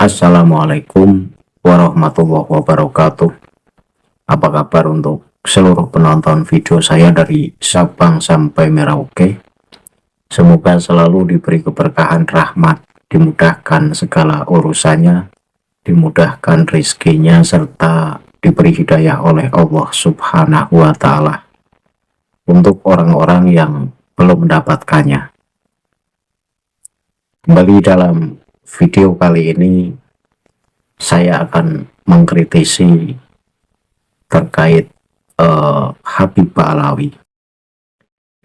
Assalamualaikum warahmatullahi wabarakatuh. Apa kabar untuk seluruh penonton video saya dari Sabang sampai Merauke? Semoga selalu diberi keberkahan rahmat, dimudahkan segala urusannya, dimudahkan rezekinya, serta diberi hidayah oleh Allah Subhanahu wa Ta'ala untuk orang-orang yang belum mendapatkannya. Kembali dalam video kali ini, saya akan mengkritisi terkait Habibah Alawi,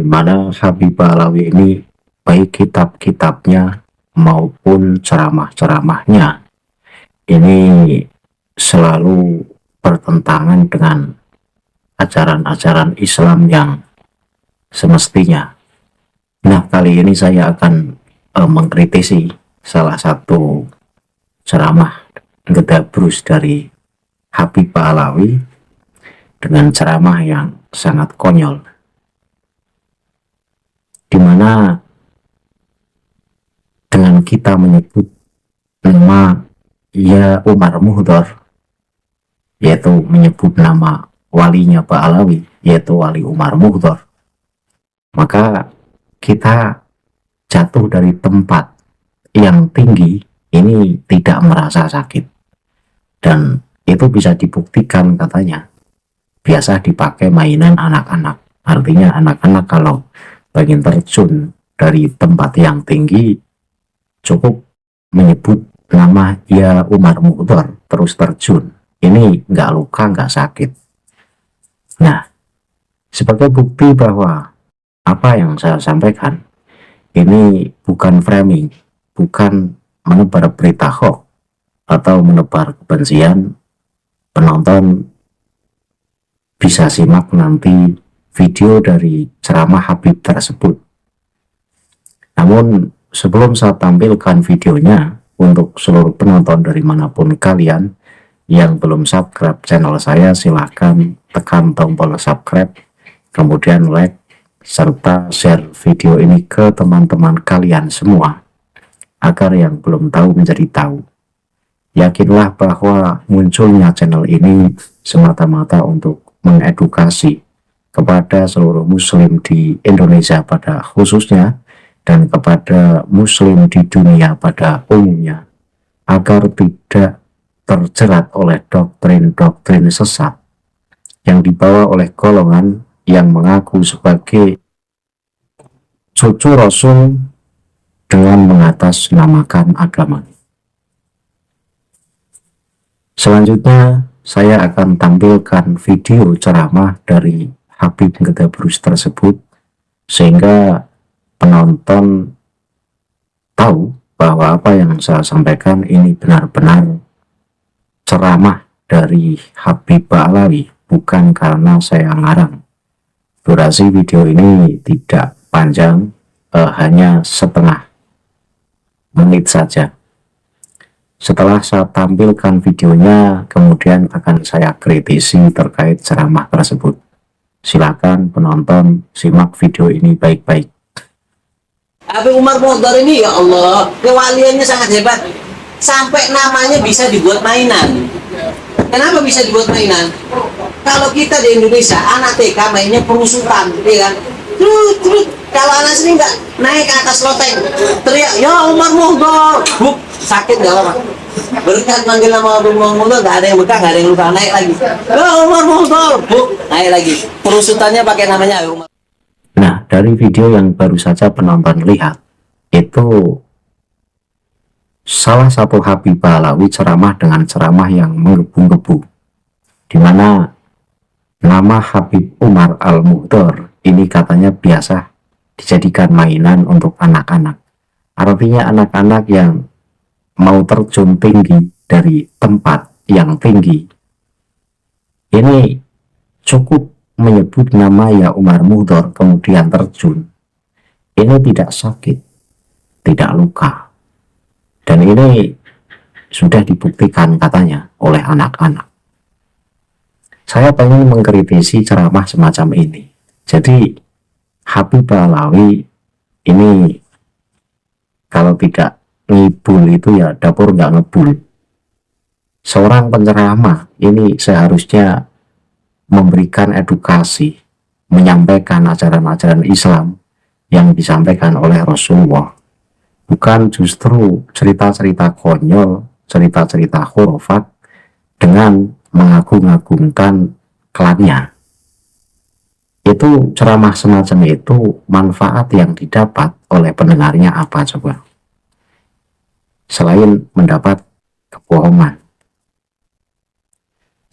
dimana Habibah Alawi ini baik kitab-kitabnya maupun ceramah-ceramahnya ini selalu bertentangan dengan ajaran-ajaran Islam yang semestinya. Nah, kali ini saya akan mengkritisi salah satu ceramah Gedabrus dari Habibah Alawi dengan ceramah yang sangat konyol, dimana dengan kita menyebut nama ya Umar Muhdor, yaitu menyebut nama walinya Pak Alawi, yaitu Wali Umar Muhdor, maka kita jatuh dari tempat yang tinggi ini tidak merasa sakit. Dan itu bisa dibuktikan, katanya biasa dipakai mainan anak-anak. Artinya anak-anak kalau pengen terjun dari tempat yang tinggi cukup menyebut nama ya Umar Muhdor terus terjun, ini nggak luka, nggak sakit. Nah, sebagai bukti bahwa apa yang saya sampaikan ini bukan framing, bukan menebar berita hoax atau menebar kebencian, penonton bisa simak nanti video dari ceramah Habib tersebut. Namun sebelum saya tampilkan videonya, untuk seluruh penonton dari manapun kalian yang belum subscribe channel saya, silahkan tekan tombol subscribe, kemudian like, serta share video ini ke teman-teman kalian semua, agar yang belum tahu menjadi tahu. Yakinlah bahwa munculnya channel ini semata-mata untuk mengedukasi kepada seluruh muslim di Indonesia pada khususnya, dan kepada muslim di dunia pada umumnya, agar tidak terjerat oleh doktrin-doktrin sesat yang dibawa oleh golongan yang mengaku sebagai cucu Rasul dengan mengatasnamakan agama. Selanjutnya saya akan tampilkan video ceramah dari Habib Gedabrus tersebut, sehingga penonton tahu bahwa apa yang saya sampaikan ini benar-benar ceramah dari Habibah Alawi, bukan karena saya ngarang. Durasi video ini tidak panjang, hanya setengah menit saja. Setelah saya tampilkan videonya, kemudian akan saya kritisi terkait ceramah tersebut. Silakan penonton simak video ini baik-baik. Habib Umar Muhdor ini, ya Allah, kewaliannya sangat hebat, sampai namanya bisa dibuat mainan. Kenapa bisa dibuat mainan? Kalau kita di Indonesia, anak TK mainnya perusutan, ya kan? Terus kalau anak sini nggak naik ke atas loteng, teriak, ya Umar Muhdor, buk, sakit nggak orang? Berkat manggil nama Umar Muhdor, nggak ada yang bekas, nggak ada yang luka, naik lagi. Ya Umar Muhdor, buk, naik lagi. Perusutannya pakai namanya Umar. Nah, dari video yang baru saja penonton lihat, itu salah satu Habibah Alawi ceramah dengan ceramah yang menggebu-gebu, dimana nama Habib Umar Al-Muhdor ini katanya biasa dijadikan mainan untuk anak-anak. Artinya anak-anak yang mau terjun tinggi dari tempat yang tinggi ini cukup menyebut nama ya Umar Muhdor kemudian terjun. Ini tidak sakit, tidak luka, dan ini sudah dibuktikan katanya oleh anak-anak. Saya pengen mengkritisi ceramah semacam ini. Jadi Habibah Alawi ini kalau tidak ngibul itu ya dapur nggak ngebul. Seorang penceramah ini seharusnya memberikan edukasi, menyampaikan ajaran-ajaran Islam yang disampaikan oleh Rasulullah, bukan justru cerita-cerita konyol, cerita-cerita khurafat dengan mengagung-agungkan klannya. Itu ceramah semacam itu, manfaat yang didapat oleh pendengarnya apa coba? Selain mendapat kebohongan.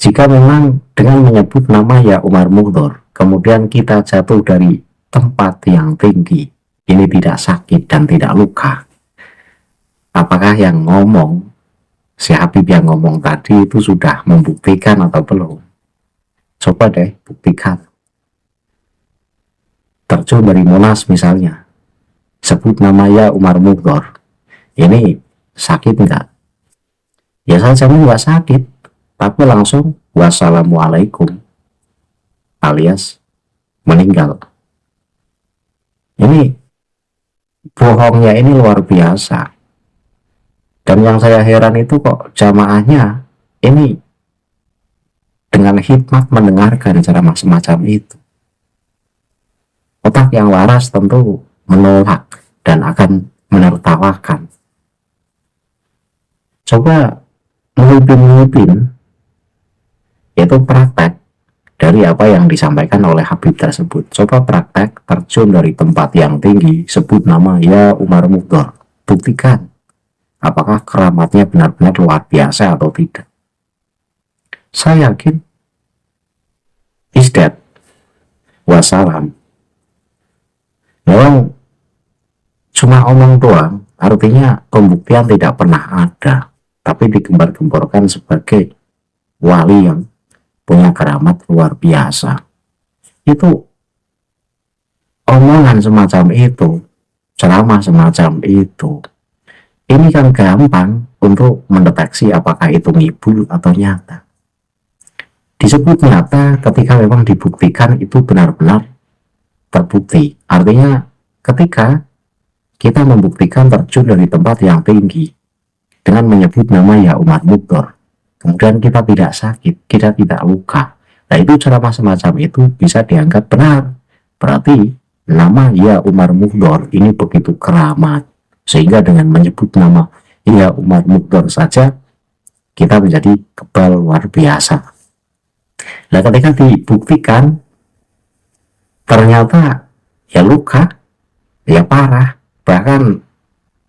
Jika memang dengan menyebut nama ya Umar Mukhdor, kemudian kita jatuh dari tempat yang tinggi, ini tidak sakit dan tidak luka, apakah yang ngomong, si Habib yang ngomong tadi itu sudah membuktikan atau belum? Coba deh buktikan. Terjun dari Monas misalnya, sebut namanya Umar Mukhdor, ini sakit enggak? Ya saya jamin enggak sakit, tapi langsung wassalamualaikum alias meninggal. Ini bohongnya ini luar biasa. Dan yang saya heran itu kok jamaahnya ini dengan hikmat mendengarkan ceramah semacam itu. Otak yang waras tentu menolak dan akan menertawakan. Coba memimpin itu praktek dari apa yang disampaikan oleh Habib tersebut. Coba praktek terjun dari tempat yang tinggi, sebut nama ya Umar Mukhdor, buktikan apakah keramatnya benar-benar luar biasa atau tidak. Saya yakin isdat wassalam. Memang cuma omong doang, artinya pembuktian tidak pernah ada, tapi digembar-gemborkan sebagai wali yang punya keramat luar biasa. Itu omongan semacam itu, ceramah semacam itu, ini kan gampang untuk mendeteksi apakah itu ngibul atau nyata. Disebut nyata ketika memang dibuktikan itu benar-benar terbukti. Artinya ketika kita membuktikan terjun dari tempat yang tinggi dengan menyebut nama ya Umar Mukhdor, kemudian kita tidak sakit, kita tidak luka, nah itu ceramah semacam itu bisa dianggap benar. Berarti nama ya Umar Mukhdor ini begitu keramat, sehingga dengan menyebut nama ya Umar Mukhdor saja kita menjadi kebal luar biasa. Nah ketika dibuktikan ternyata ya luka, ya parah, bahkan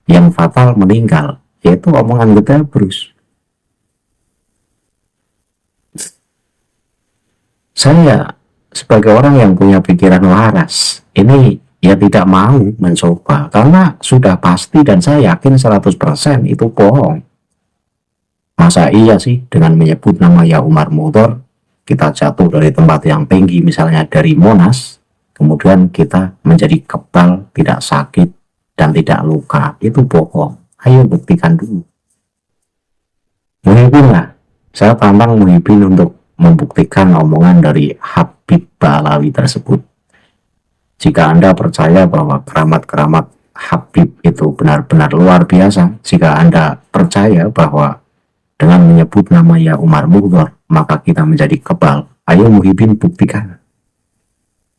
yang fatal meninggal, yaitu omongan Getabrus. Saya sebagai orang yang punya pikiran waras, ini ya tidak mau mencoba, karena sudah pasti dan saya yakin 100% itu bohong. Masa iya sih dengan menyebut nama ya Umar Mukhdor, kita jatuh dari tempat yang tinggi, misalnya dari Monas, kemudian kita menjadi kebal, tidak sakit, dan tidak luka. Itu bohong. Ayo buktikan dulu. Muhyiddin lah. Saya tantang Muhyiddin untuk membuktikan omongan dari Habib Ba'alawi tersebut. Jika Anda percaya bahwa keramat-keramat Habib itu benar-benar luar biasa, jika Anda percaya bahwa dengan menyebut nama ya Umar Mukhdor, maka kita menjadi kebal, ayo Muhyiddin buktikan.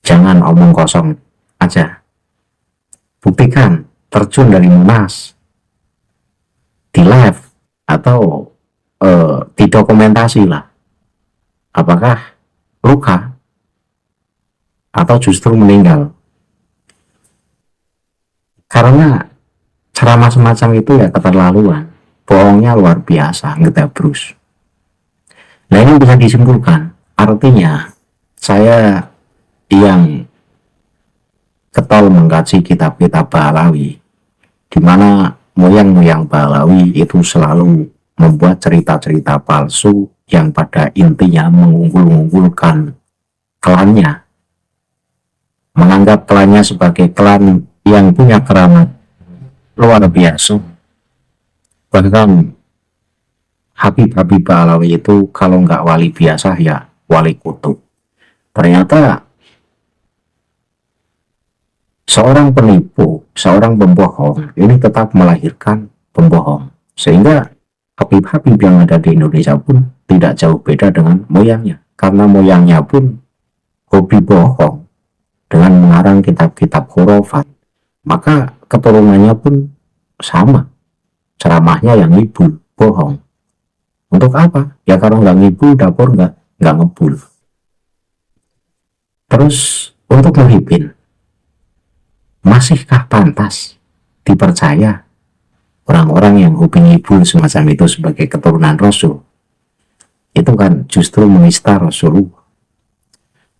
Jangan omong kosong aja. Buktikan, terjun dari Monas, di live atau didokumentasi lah. Apakah luka atau justru meninggal? Karena ceramah semacam itu ya keterlaluan, bohongnya luar biasa, Getabrus. Nah ini bisa disimpulkan, artinya saya yang getol mengkaji kitab-kitab Ba'alawi, di mana moyang-moyang Ba'alawi itu selalu membuat cerita-cerita palsu yang pada intinya mengunggul-unggulkan klannya, menganggap klannya sebagai klan yang punya keramat luar biasa. Bahkan Habib-Habib Ba'alawi itu kalau nggak wali biasa ya wali kutub. Ternyata seorang penipu, seorang pembohong ini tetap melahirkan pembohong, sehingga Habib-habib yang ada di Indonesia pun tidak jauh beda dengan moyangnya, karena moyangnya pun hobi bohong dengan mengarang kitab-kitab khurafat. Maka keturunannya pun sama, ceramahnya yang ngibul, bohong. Untuk apa? Ya kalau nggak ngibul, dapur nggak ngebul. Terus untuk Muhyiddin, masihkah pantas dipercaya orang-orang yang hobi ngibul semacam itu sebagai keturunan Rasul? Itu kan justru menista Rasulullah.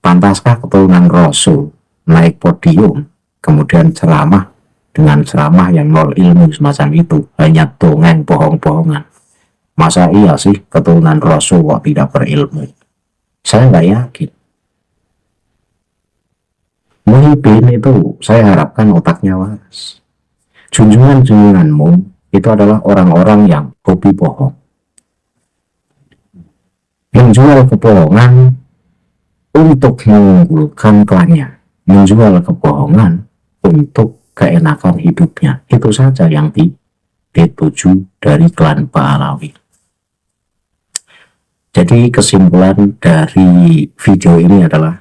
Pantaskah keturunan Rasul naik podium kemudian ceramah dengan ceramah yang nol ilmu semacam itu, hanya dongeng bohong-bohongan? Masa iya sih keturunan Rasul kok tidak berilmu? Saya nggak yakin. Muhyiddin itu saya harapkan otaknya waras. Junjungan-junjunganmu itu adalah orang-orang yang hobi bohong, menjual kebohongan untuk mengunggulkan klannya, menjual kebohongan untuk keenakan hidupnya. Itu saja yang dituju dari klan Pahlawi. Jadi kesimpulan dari video ini adalah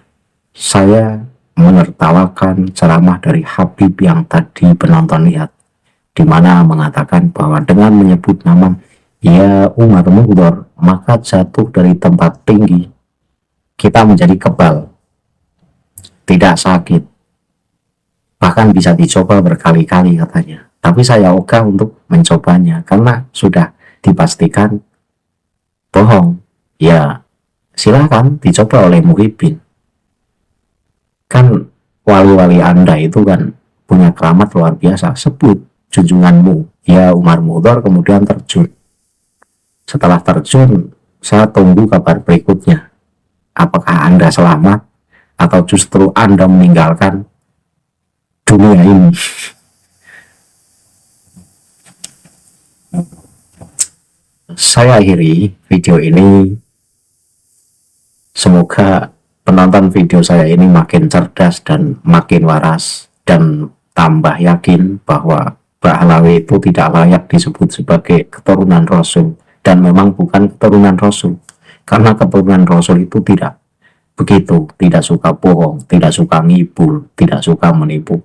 saya menertawakan ceramah dari Habib yang tadi penonton lihat, di mana mengatakan bahwa dengan menyebut nama ya Umar Mughdor, maka jatuh dari tempat tinggi kita menjadi kebal, tidak sakit, bahkan bisa dicoba berkali-kali katanya. Tapi saya ogah untuk mencobanya karena sudah dipastikan bohong. Ya silakan dicoba oleh Muhyiddin. Kan wali-wali Anda itu kan punya keramat luar biasa. Sebut junjunganmu ya Umar Mughdor, kemudian terjun. Setelah terjun, saya tunggu kabar berikutnya. Apakah Anda selamat atau justru Anda meninggalkan dunia ini? Saya akhiri video ini. Semoga penonton video saya ini makin cerdas dan makin waras dan tambah yakin bahwa Pahlawi itu tidak layak disebut sebagai keturunan Rasul, dan memang bukan keturunan Rasul, karena keturunan Rasul itu tidak begitu, tidak suka bohong, tidak suka ngibul, tidak suka menipu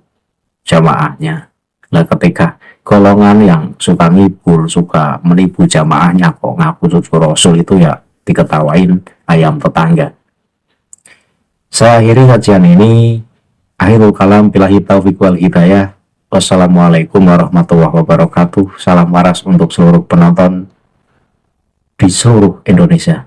jamaahnya. Nah, ketika golongan yang suka ngibul, suka menipu jamaahnya kok ngaku cucu Rasul, itu ya diketawain ayam tetangga. Saya akhiri kajian ini. Akhirul kalam, billahi taufiq wal hidayah. Wassalamualaikum warahmatullahi wabarakatuh. Salam waras untuk seluruh penonton di seluruh Indonesia.